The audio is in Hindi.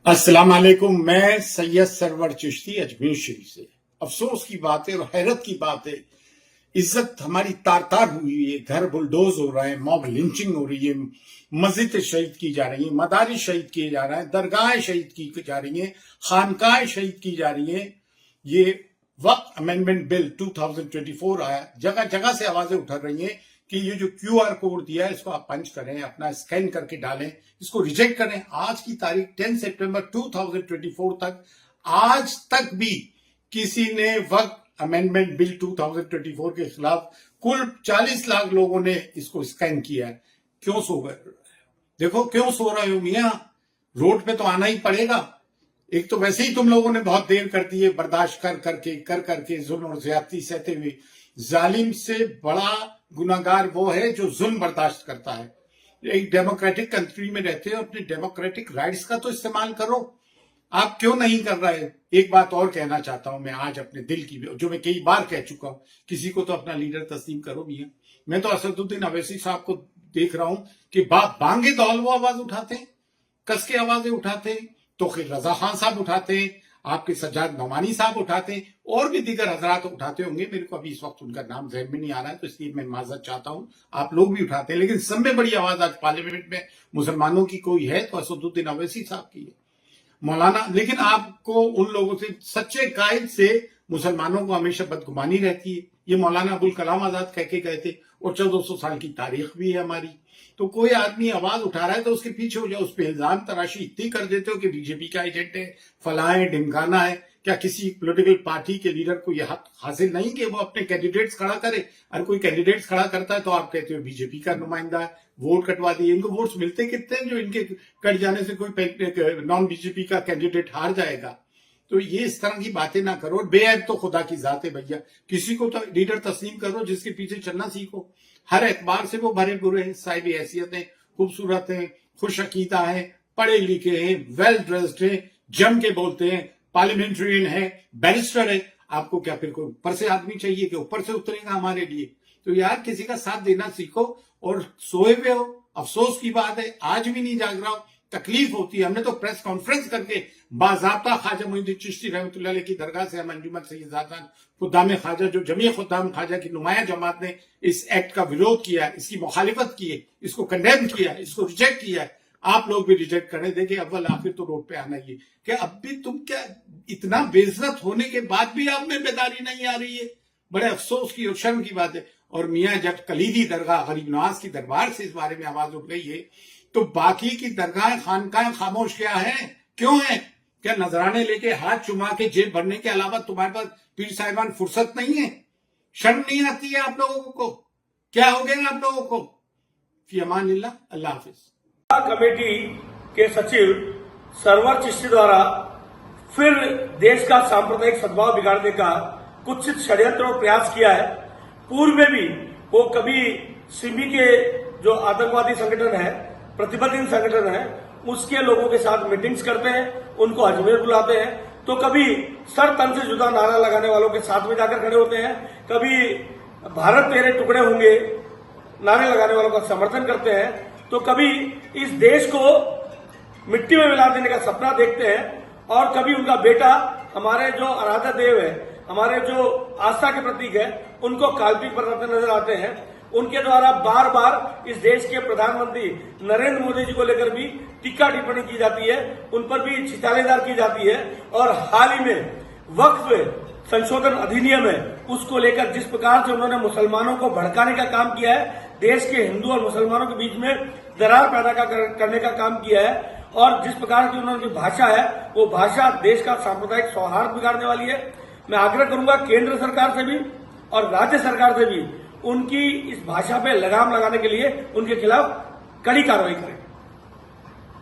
अस्सलाम वालेकुम। मैं सैयद सरवर चिश्ती अजमेर शरीफ से। अफसोस की बात है और हैरत की बात है, इज्जत हमारी तार तार हुई है। घर बुलडोज हो रहे हैं, मॉब लिंचिंग हो रही है, मस्जिद शहीद की जा रही है, मदारिस शहीद किए जा रहे हैं, दरगाहें शहीद की जा रही हैं, खानकाहें शहीद की जा रही हैं। ये वक्त अमेंडमेंट बिल 2024 आया, जगह जगह से आवाजें उठा रही हैं कि ये जो QR कोड दिया है इसको आप पंच करें, अपना स्कैन करके डालें, इसको रिजेक्ट करें। आज की तारीख 10 सितंबर 2024 तक आज तक भी किसी ने वक्त अमेंडमेंट बिल 2024 के खिलाफ कुल 40 लाख लोगों ने इसको स्कैन किया है। क्यों सो गए? देखो क्यों सो रहे हो मियां, रोड पे तो आना ही पड़ेगा। एक तो वैसे ही तुम लोगों ने बहुत देर कर दी है, बर्दाश्त कर करके जुल्म और ज्यादती सहते हुए। जालिम से बड़ा गुनाहगार वो है जो जुल्म बर्दाश्त करता है। एक डेमोक्रेटिक कंट्री में रहते हो, अपने डेमोक्रेटिक राइट्स का तो इस्तेमाल करो। आप क्यों नहीं कर रहे? एक बात और कहना चाहता हूं मैं आज अपने दिल की, जो मैं कई बार कह चुका हूं, किसी को तो अपना लीडर तस्लीम करो मियां। मैं तो असदुद्दीन अवैसी साहब को देख रहा हूं कि बांगे दौल वो आवाज उठाते हैं, कस के आवाजें उठाते हैं, तो फिर रजा खान साहब उठाते हैं, आपके सज्जाद नौमानी साहब उठाते हैं, और भी दीगर हजरात उठाते होंगे। मेरे को अभी इस वक्त उनका नाम ज़हन में नहीं आ रहा है, तो इसलिए मैं माजरत चाहता हूं। आप लोग भी उठाते हैं, लेकिन सब में बड़ी आवाज आज पार्लियामेंट में मुसलमानों की कोई है तो असदुद्दीन अवैसी साहब की है, मौलाना। लेकिन आपको उन लोगों से, सच्चे कायद से मुसलमानों को हमेशा बदगुमानी रहती है। ये मौलाना अबुल कलाम आजाद कह के गए थे, और 1400 साल की तारीख भी है हमारी। तो कोई आदमी आवाज उठा रहा है तो उसके पीछे हो जाओ, उस पर इल्जाम तराशी इतनी कर देते हो कि बीजेपी का एजेंट है, फलाएं ढिमकाना है। क्या किसी पॉलिटिकल पार्टी के लीडर को यह हक हासिल नहीं कि वो अपने कैंडिडेट्स खड़ा करे? अगर कोई कैंडिडेट्स खड़ा करता है तो आप कहते हो बीजेपी का नुमाइंदा है, वोट कटवा दिए। इनको वोट्स मिलते कितने हैं जो इनके कट जाने से कोई नॉन बीजेपी का कैंडिडेट हार जाएगा? तो ये इस तरह की बातें ना करो। बेऐब तो खुदा की जात है भैया, किसी को तो लीडर तस्लीम करो जिसके पीछे चलना सीखो। हर एतबार से वो भरे बुरे हैं, साहिब हैसियत हैं, खूबसूरत हैं, खुश अकीदा हैं, पढ़े लिखे हैं, वेल ड्रेस्ड हैं, जम के बोलते हैं, पार्लियामेंट्रियन है, बैरिस्टर है। आपको क्या फिर कोई ऊपर से आदमी चाहिए कि ऊपर से उतरेगा हमारे लिए? तो यार किसी का साथ देना सीखो। और सोए हुए हो, अफसोस की बात है आज भी नहीं जाग रहा हो, तकलीफ होती है। हमने तो प्रेस कॉन्फ्रेंस करके बाज़ाब्ता ख्वाजा मोइनुद्दीन चिश्ती रहमतुल्लाह अलैह की दरगाह से हम अंजुमन सैयद आज़ाद खुद्दाम ख्वाजा, जो जमी खुद्दाम ख्वाजा की नुमाया जमात ने इस एक्ट का विरोध किया है, इसकी मुखालिफत की है, इसको कंडेम किया है, इसको रिजेक्ट किया है, आप लोग भी रिजेक्ट करें। देखिए अव्वल आखिर तो रोड पे आना ही है। क्या अब भी तुम, क्या इतना बेइज्जत होने के बाद भी आप में बेदारी नहीं आ रही है? बड़े अफसोस की और शर्म की बात है। और मियां जब कलीदी दरगाह गरीब नवाज की दरबार से इस बारे में आवाज उठ रही है, तो बाकी की दरगाह खानकाहें खामोश क्या है? क्यों है? क्या नजराने लेके हाथ चुमा के जेब भरने के अलावा तुम्हारे पास पीर साहिबान फुर्सत नहीं है? शर्म नहीं आती है आप लोगों को? क्या हो गया आप लोगों को? फी अमानिल्लाह, अल्लाह हाफिज। कमेटी के सचिव सरवर चिश्ती द्वारा फिर देश का सांप्रदायिक सद्भाव बिगाड़ने का कुत्सित षड्यंत्र और प्रयास किया है। पूर्व में भी वो कभी सिमी के जो आतंकवादी संगठन है, प्रतिबंधित संगठन है, उसके लोगों के साथ मीटिंग्स करते हैं, उनको अजमेर बुलाते हैं, तो कभी सर तन से जुदा नारा लगाने वालों के साथ में जाकर खड़े होते हैं, कभी भारत मेरे टुकड़े होंगे नारे लगाने वालों का समर्थन करते हैं, तो कभी इस देश को मिट्टी में मिला देने का सपना देखते हैं, और कभी उनका बेटा, हमारे जो आराध्य देव है, हमारे जो आस्था के प्रतीक है, उनको काल्पनिक बनाते नजर आते हैं। उनके द्वारा बार बार इस देश के प्रधानमंत्री नरेंद्र मोदी जी को लेकर भी टीका टिप्पणी की जाती है, उन पर भी छितालेदार की जाती है। और हाल ही में वक्फ संशोधन अधिनियम है, उसको लेकर जिस प्रकार से उन्होंने मुसलमानों को भड़काने का काम किया है, देश के हिंदू और मुसलमानों के बीच में दरार पैदा करने का काम किया है, और जिस प्रकार की उन्होंने भाषा है, वो भाषा देश का सांप्रदायिक सौहार्द बिगाड़ने वाली है। मैं आग्रह करूंगा केंद्र सरकार से भी और राज्य सरकार से भी, उनकी इस भाषा पे लगाम लगाने के लिए उनके खिलाफ कड़ी कार्रवाई करें।